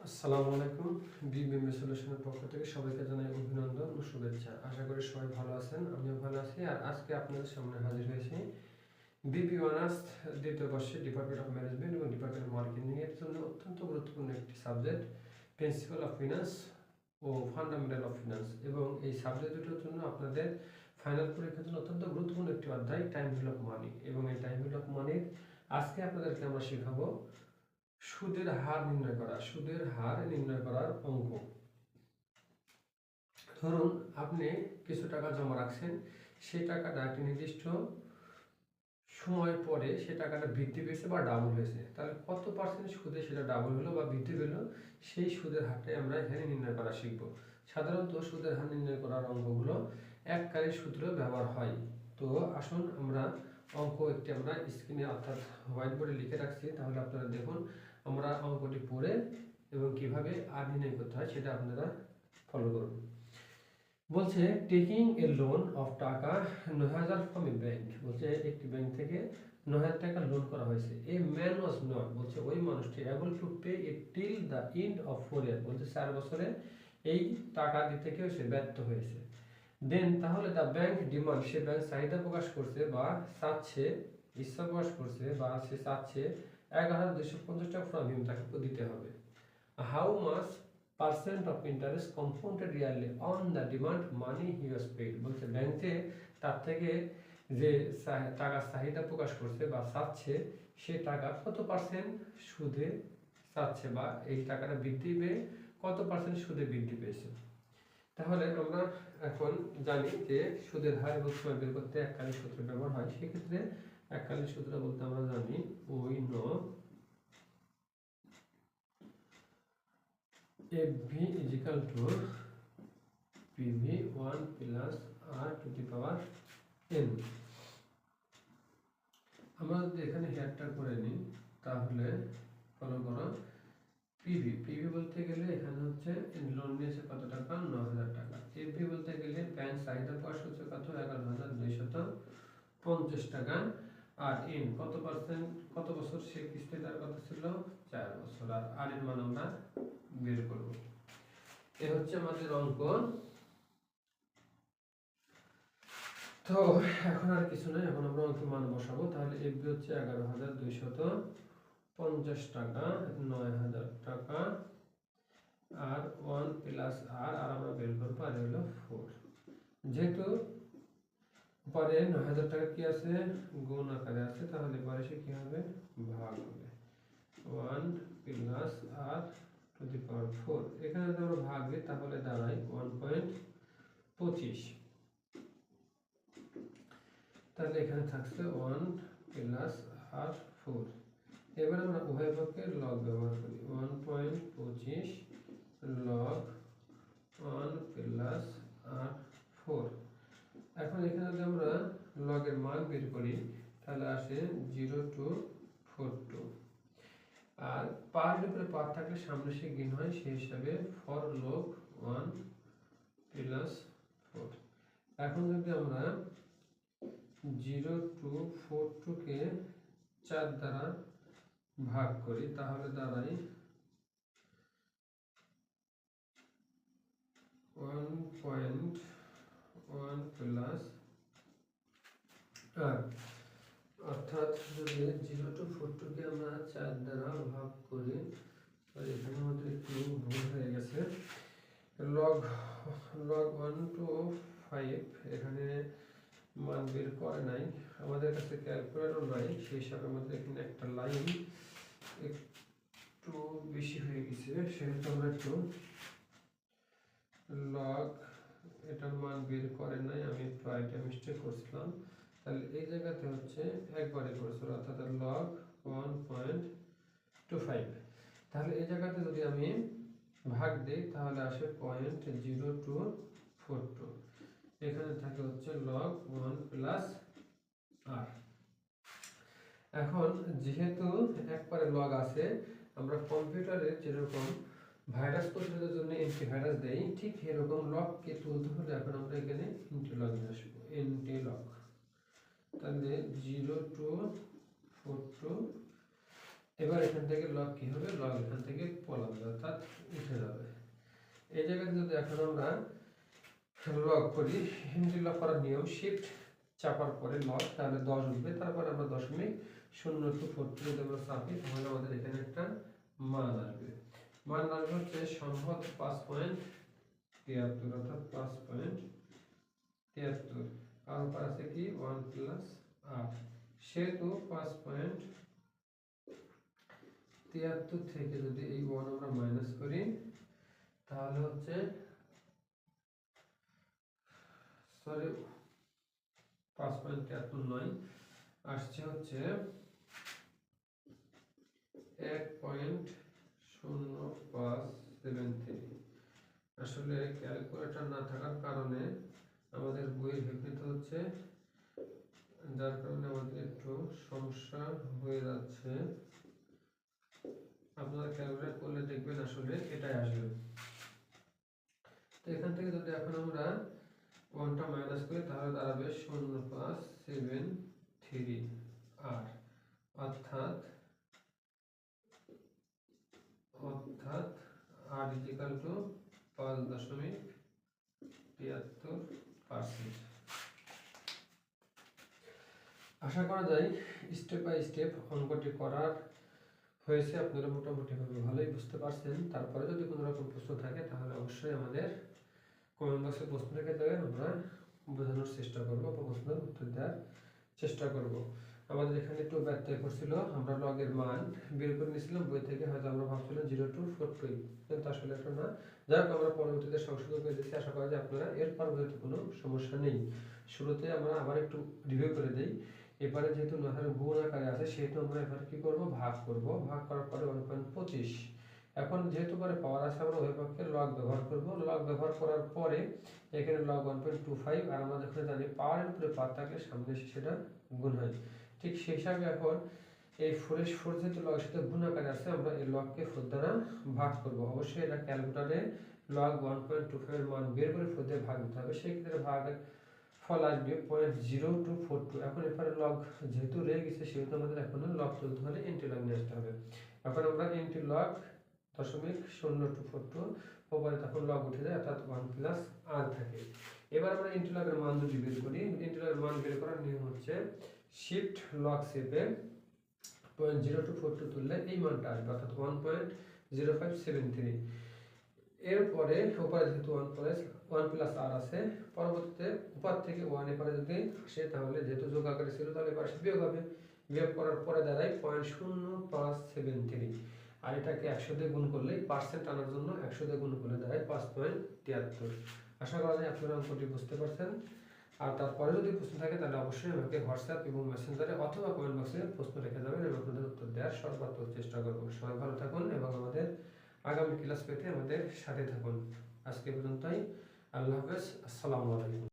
আসসালামু আলাইকুম। বিবিএম সলিউশনের পক্ষ থেকে সবাইকে জানাই অভিনন্দন ও শুভেচ্ছা। আশা করি সবাই ভালো আছেন, আমিও ভালো আছি। আর আজকে আপনাদের সামনে হাজির হয়েছি বিবি অনার্স দ্বিতীয় বর্ষে ডিপার্টমেন্ট অফ ম্যানেজমেন্ট এবং ডিপার্টমেন্ট অফ মার্কেটিং এর জন্য অত্যন্ত গুরুত্বপূর্ণ একটি সাবজেক্ট, প্রিন্সিপাল অফ ফিনান্স ও ফান্ডামেন্টাল অফ ফিনান্স। এবং এই সাবজেক্ট দুটোর জন্য আপনাদের ফাইনাল পরীক্ষার জন্য অত্যন্ত গুরুত্বপূর্ণ একটি অধ্যায় টাইম ভ্যালু অফ মানি। এবং এই টাইম ভ্যালু অফ মানির আজকে আপনাদেরকে আমরা শেখাবো সুদের হার নির্ণয় করা, সুদের হার নির্ণয় করার অঙ্ক। ধরুন আপনি কিছু টাকা জমা রাখছেন, সেই টাকাটা একটি নির্দিষ্ট সময় পরে সে টাকাটা বৃদ্ধি পেয়েছে বা ডাবল হয়েছে, তাহলে কত পার্সেন্ট সুদে সেটা ডাবল হলো বা বৃদ্ধি পেলো, সেই সুদের হারটাই আমরা এখানে নির্ণয় করা শিখব। সাধারণত সুদের হার নির্ণয় করার অঙ্কগুলো এককালীন সূত্র ব্যবহার হয়। তো আসুন আমরা অঙ্ক একটি আমরা স্ক্রিনে অর্থাৎ হোয়াইট বোর্ডে লিখে রাখছি, তাহলে আপনারা দেখুন আমরা অঙ্কটি পড়ে এবং কিভাবে আর নির্ণয় করতে হয় সেটা আপনারা ফলো করুন। বলছে টেকিং এ লোন অফ টাকা 9,000 ফ্রম এ ব্যাংক। বলছে একটি ব্যাংক থেকে 9,000 টাকা লোন করা হয়েছে। এ ম্যান ওয়াজ নট, বলছে ওই মানুষটি able to pay it till the end of 4 ইয়ার। বলছে 4 বছরে এই টাকা দিতে কেউ সে ব্যর্থ হয়েছে। দেন তাহলে the bank demand, say bank চাহিদা প্রকাশ করছে বা চাচ্ছে, ইচ্ছা প্রকাশ করছে বা সে চাচ্ছে 11,250 টাকা ফ্রম হিম, তাকে দিতে হবে। How much percent of interest compounded yearly on the demand money he was paid. বলছে ব্যাংকে তার থেকে যে টাকার চাহিদা প্রকাশ করছে বা চাচ্ছে, সে টাকা কত পার্সেন্ট সুদে চাচ্ছে বা এই টাকাটা বৃদ্ধি পেয়ে কত পার্সেন্ট সুদে বৃদ্ধি পেয়েছে। তাহলে আমরা এখন জানি যে সুদের হার এবং সময় বের করতে এককালীন সূত্র ব্যবহার হয়। সেক্ষেত্রে এককালীন সূত্র বলতে আমরা জানি ওই no FV is equal to PV 1 plus R to the power n। আমরা যদি এখানে হেয়ারটা করে নিই তাহলে ফলো করো পিভি বলতে গেলে এখানে হচ্ছে লোন নিয়েছে কত টাকা, 9,000 টাকা। এফভি বলতে গেলে ব্যাংক চাহিদা প্রকাশ হচ্ছে কত, 11,250 টাকা। আর এন কত পার্সেন্ট, কত বছর সে কিস্তি দেওয়ার কথা ছিল, 4 বছর। আর এর মান আমরা বের করব। এ হচ্ছে আমাদের অঙ্ক। তো এখন আর কিছু নয়, এখন আমরা অঙ্কের মান বসাবো। তাহলে এফবি হচ্ছে 11,250 টাকা, 9,000 টাকা, আর 1 প্লাস আর আমরা বের করবো, আর হলো 4। যেহেতু পরে 9,000 টাকা কি আছে, গুণ আকারে আছে, তাহলে পরে সে কি হবে, ভাগ হবে। 1 প্লাস আর টু দি পাওয়ার 4। এখানে যদি আমরা ভাগ দিই তাহলে দাঁড়ায় 1.25। তাহলে এখানে থাকছে 1 প্লাস আর 4। এবার আমরা উভয় পক্ষে লগ ব্যবহার করি। 1.25 লগ 1 প্লাস আর 4। এখন এখানে যদি আমরা লগের মান বের করি তাহলে আসে 0.42। আর পার উপরে পার থাকলে সামনে সে গুণ হয়, সেই হিসাবে ফর লগ 1 প্লাস 4। এখন যদি আমরা 0.42 কে 4 দ্বারা ভাগ করি তাহলে দাঁড়ায় 1.1 প্লাস আর, অর্থাৎ যদি 0.42 কে আমরা 4 দ্বারা ভাগ করি, এখানে আমাদের একটু ভুল হয়ে গেছে। লগ 1 to 5 এখানে মান বের করে নাই, আমাদের কাছে ক্যালকুলেটর নাই, সেই হিসাবে আমাদের এখানে একটা লাইন একটু বেশি হয়ে গেছে, সেহেতু আমরা একটু লগ এটার মান বের করে নাই, আমি একটু আইডিয়া মিস্টেক করছিলাম। তাহলে এই জায়গাতে হচ্ছে একবারে করেছিল, অর্থাৎ লগ 1.25। তাহলে এই জায়গাতে যদি আমি ভাগ দিই তাহলে আসে 0.0242। এখানে থাকে হচ্ছে লগ 1 প্লাস আর। এখন যেহেতু একবারে লগ আছে, আমরা কম্পিউটারে যেরকম ভাইরাস প্রতিরোধের জন্য অ্যান্টিভাইরাস দেই, ঠিক এরকম লগকে তুলতে হলে এখন আমরা এখানে এন্টি লগ নিয়ে আসবো, এন্টি লগ। তাহলে 0.42। এবার এখান থেকে লগ কি হবে, লগ এখান থেকে প্লাস যাবে অর্থাৎ উঠে যাবে। এই জায়গায় যদি এখন আমরা লগ করি, এন্ট্রি লগ করার নিয়ম শিফট চাপার পরে লগ, তাহলে 10 উঠবে, তারপর আমরা 0.0242 যদি আমরা চাপি তাহলে আমাদের এখানে একটা মান আসবে। মান আসবে হচ্ছে সম্ভব 5.73 অর্থাৎ 5.73, কারণ উপর আছে কি 1 প্লাস r, সেহেতু 5.73 থেকে যদি এই 1 আমরা মাইনাস করি তাহলে হচ্ছে সরি 5.73 নয়, আসছে হচ্ছে 1.0573। আসলে ক্যালকুলেটর না থাকার কারণে আমাদের বইয়ের বিপরীত হচ্ছে, যার কারণে আমাদের একটু সমস্যা হয়ে যাচ্ছে। আপনারা ক্যালকুলেট করলে দেখবেন আসলে এটাই আসবে। তো এখান থেকে যদি এখন আমরা 1টা মাইনাস করি তাহলে দাঁড়াবে 0.73 আর অর্থাৎ r ইজিক্যাল টু 5.73%। আশা করা যায় স্টেপ বাই স্টেপ অঙ্কটি করার হয়েছে, আপনারা মোটামুটি ভাবে ভালোই বুঝতে পারছেন। তারপরে যদি কোনো রকম প্রশ্ন থাকে তাহলে অবশ্যই আমাদের কমেন্ট বক্সে প্রশ্ন রেখে দেবেন, আমরা বোঝানোর চেষ্টা করব বা প্রশ্নের উত্তর দেওয়ার চেষ্টা করব। আমাদের এখানে একটু ব্যত্যয় করছিল, আমরা লগের মান বের করে নিয়েছিলাম বই থেকে, হয়তো আমরা ভাবছিলাম 0.0242, কিন্তু আসলে এটা না। যাই হোক, আমরা পরবর্তীতে সংশোধন করে দিচ্ছি। আশা করা যায় আপনারা এর পরবর্তীতে কোনো সমস্যা নেই। শুরুতে আমরা আবার একটু রিভিউ করে দিই। এবারে যেহেতু গুণ আকারে আছে সেহেতু আমরা এবারে কি করব, ভাগ করব। ভাগ করার পরে 1.25, এখন যেহেতু পরে পাওয়ার আছে আমরা উভয় পক্ষে লগ ব্যবহার করব। লগ ব্যবহার করার পরে এখানে লগ 1.25, আর আমরা যখন জানি পাওয়ারের উপরে পাওয়ার থাকলে সামনে এসে সেটা গুণ হয়। ঠিক সেই হিসাবে এখন এই 4 যেহেতু লগের সাথে গুণ আকারে আছে, আমরা এই লগকে 4 দ্বারা ভাগ করব। অবশ্যই এটা ক্যালকুলেটরে লগ 1.25 এর মান বের করে 4 দিয়ে ভাগ দিতে হবে। সেই ক্ষেত্রে ভাগের ফল আসবে 0.0242। এখন এবারে লগ যেহেতু রয়ে গেছে সেহেতু আমাদের এখন লগ তুলতে হলে এন্টি লগ নিয়ে আসতে হবে। এখন আমরা এন্টি লগ 0.0242 ওপরে তখন লগ উঠে যায়, অর্থাৎ 1 প্লাস r থাকে। এবার আমরা এন্টি লগের মান যদি বের করি, এন্টি লগের মান বের করার নিয়ম হচ্ছে শিফট লগ শেপে 0.0242 তুললে এই মানটা আসবে, অর্থাৎ 1.0573। এরপরে উপরে যেহেতু 1 প্লাস r আছে, পরবর্তীতে উপর থেকে 1 এপারে যদি আসে তাহলে যেহেতু যোগ আকারে ছিল তাহলে এপারে বিয়োগ হবে। বিয়োগ করার পরে দাঁড়ায় 0.0573, আর এটাকে 100 দিয়ে গুণ করলে পার্সেন্ট আনার জন্য 100 দিয়ে গুণ করলে দাঁড়ায় 5.73। আশা করা যায় আপনারা অঙ্কটি বুঝতে পারছেন। আর তারপরে যদি প্রশ্ন থাকে তাহলে অবশ্যই আমাকে হোয়াটসঅ্যাপ এবং মেসেঞ্জারে অথবা কমেন্ট বক্সে প্রশ্ন রেখে যাবেন এবং আপনাদের উত্তর দেওয়ার সর্বাত্মক চেষ্টা করব। সবাই ভালো থাকুন এবং আমাদের আগামী ক্লাস পেতে আমাদের সাথে থাকুন। আজকে পর্যন্তই। আল্লাহ হাফেজ। আসসালামু আলাইকুম।